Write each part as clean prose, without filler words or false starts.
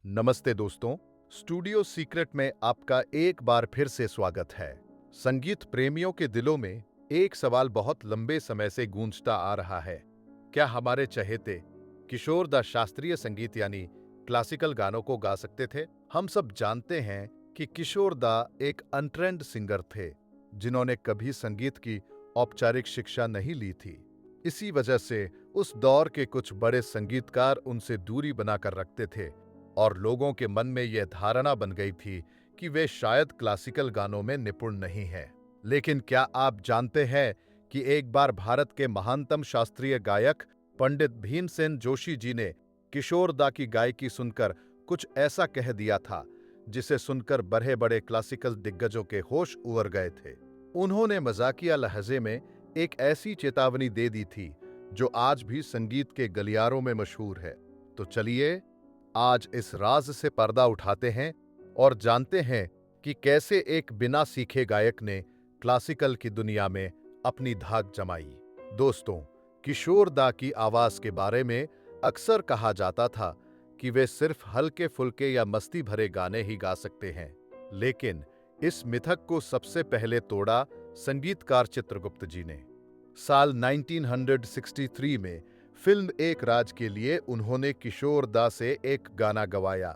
नमस्ते दोस्तों, studio secret में आपका एक बार फिर से स्वागत है। संगीत प्रेमियों के दिलों में एक सवाल बहुत लंबे समय से गूंजता आ रहा है। क्या हमारे चहेते किशोर दा शास्त्रीय संगीत यानी क्लासिकल गानों को गा सकते थे? हम सब जानते हैं कि किशोर दा एक अनट्रेंड सिंगर थे, जिन्होंने कभी संगीत की औपचारिक शिक्षा नहीं ली थी। इसी वजह से उस दौर के कुछ बड़े संगीतकार उनसे दूरी बनाकर रखते थे और लोगों के मन में यह धारणा बन गई थी कि वे शायद क्लासिकल गानों में निपुण नहीं हैं। लेकिन क्या आप जानते हैं कि एक बार भारत के महानतम शास्त्रीय गायक पंडित भीमसेन जोशी जी ने किशोर दा की गायकी सुनकर कुछ ऐसा कह दिया था, जिसे सुनकर बड़े बड़े क्लासिकल दिग्गजों के होश उड़ गए थे। उन्होंने मजाकिया लहजे में एक ऐसी चेतावनी दे दी थी जो आज भी संगीत के गलियारों में मशहूर है। तो चलिए आज इस राज से पर्दा उठाते हैं और जानते हैं कि कैसे एक बिना सीखे गायक ने क्लासिकल की दुनिया में अपनी धाक जमाई। दोस्तों, किशोर दा की आवाज के बारे में अक्सर कहा जाता था कि वे सिर्फ हल्के फुल्के या मस्ती भरे गाने ही गा सकते हैं, लेकिन इस मिथक को सबसे पहले तोड़ा संगीतकार चित्रगुप्त जी ने। साल 1963 में फिल्म एक राज के लिए उन्होंने किशोर दा से एक गाना गवाया,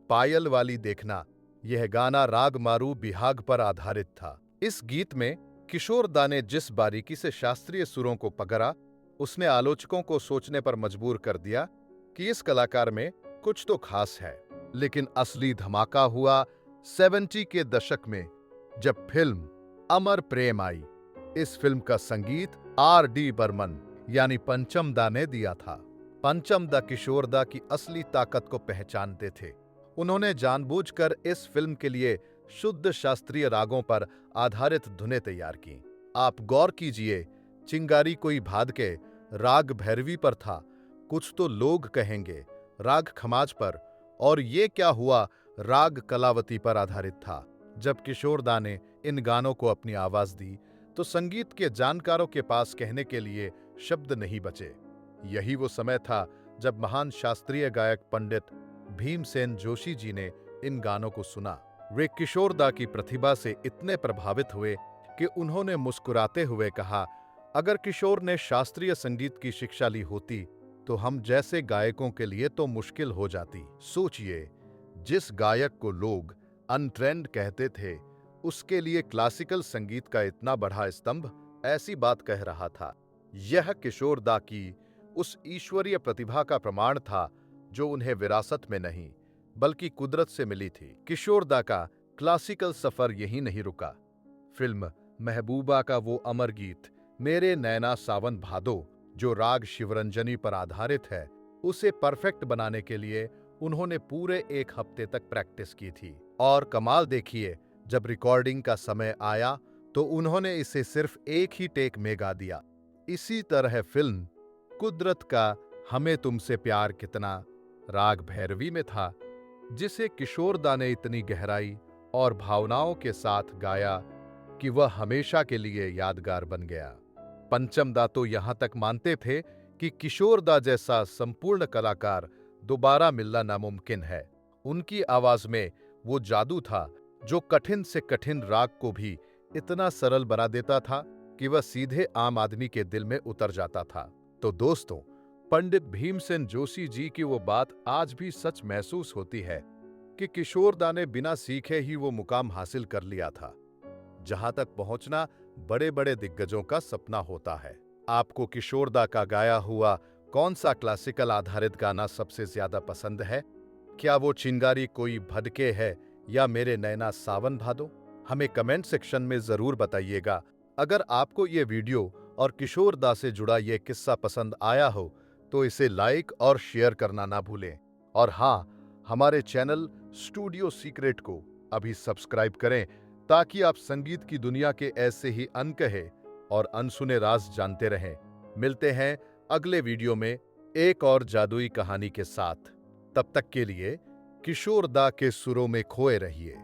पायल वाली देखना। यह गाना राग मारू बिहाग पर आधारित था। इस गीत में किशोर दा ने जिस बारीकी से शास्त्रीय सुरों को पकड़ा, उसने आलोचकों को सोचने पर मजबूर कर दिया कि इस कलाकार में कुछ तो खास है। लेकिन असली धमाका हुआ 70 के दशक में, जब फिल्म अमर प्रेम आई। इस फिल्म का संगीत R.D. बर्मन यानी पंचम दा ने दिया था। पंचम दा किशोर दा की असली ताकत को पहचानते थे। उन्होंने जानबूझकर इस फिल्म के लिए शुद्ध शास्त्रीय रागों पर आधारित धुनें तैयार की। आप गौर कीजिए, चिंगारी कोई भादके राग भैरवी पर था, कुछ तो लोग कहेंगे राग खमाज पर, और ये क्या हुआ राग कलावती पर आधारित था। जब किशोर दा ने इन गानों को अपनी आवाज दी तो संगीत के जानकारों के पास कहने के लिए शब्द नहीं बचे। यही वो समय था जब महान शास्त्रीय गायक पंडित भीमसेन जोशी जी ने इन गानों को सुना। वे किशोर दा की प्रतिभा से इतने प्रभावित हुए कि उन्होंने मुस्कुराते हुए कहा, अगर किशोर ने शास्त्रीय संगीत की शिक्षा ली होती तो हम जैसे गायकों के लिए तो मुश्किल हो जाती। सोचिए, जिस गायक को लोग अनट्रेंड कहते थे, उसके लिए क्लासिकल संगीत का इतना बड़ा स्तंभ ऐसी बात कह रहा था। यह किशोर दा की उस ईश्वरीय प्रतिभा का प्रमाण था जो उन्हें विरासत में नहीं बल्कि कुदरत से मिली थी। किशोर दा का क्लासिकल सफर यहीं नहीं रुका। फिल्म महबूबा का वो अमर गीत मेरे नैना सावन भादो, जो राग शिवरंजनी पर आधारित है, उसे परफेक्ट बनाने के लिए उन्होंने पूरे एक हफ्ते तक प्रैक्टिस की थी। और कमाल देखिए, जब रिकॉर्डिंग का समय आया तो उन्होंने इसे सिर्फ एक ही टेक में गा दिया। इसी तरह फिल्म कुदरत का हमें तुमसे प्यार कितना राग भैरवी में था, जिसे किशोर दा ने इतनी गहराई और भावनाओं के साथ गाया कि वह हमेशा के लिए यादगार बन गया। पंचम दा तो यहां तक मानते थे कि किशोर दा जैसा संपूर्ण कलाकार दोबारा मिलना नामुमकिन है। उनकी आवाज में वो जादू था जो कठिन से कठिन राग को भी इतना सरल बना देता था कि वह सीधे आम आदमी के दिल में उतर जाता था। तो दोस्तों, पंडित भीमसेन जोशी जी की वो बात आज भी सच महसूस होती है कि किशोर दा ने बिना सीखे ही वो मुकाम हासिल कर लिया था, जहां तक पहुंचना बड़े बड़े दिग्गजों का सपना होता है। आपको किशोर दा का गाया हुआ कौन सा क्लासिकल आधारित गाना सबसे ज्यादा पसंद है? क्या वो चिंगारी कोई भदके है या मेरे नैना सावन भादो? हमें कमेंट सेक्शन में जरूर बताइएगा। अगर आपको ये वीडियो और किशोर दा से जुड़ा ये किस्सा पसंद आया हो तो इसे लाइक और शेयर करना ना भूलें। और हाँ, हमारे चैनल स्टूडियो सीक्रेट को अभी सब्सक्राइब करें ताकि आप संगीत की दुनिया के ऐसे ही अनकहे और अनसुने राज जानते रहें। मिलते हैं अगले वीडियो में एक और जादुई कहानी के साथ। तब तक के लिए किशोर दा के सुरों में खोए रहिए।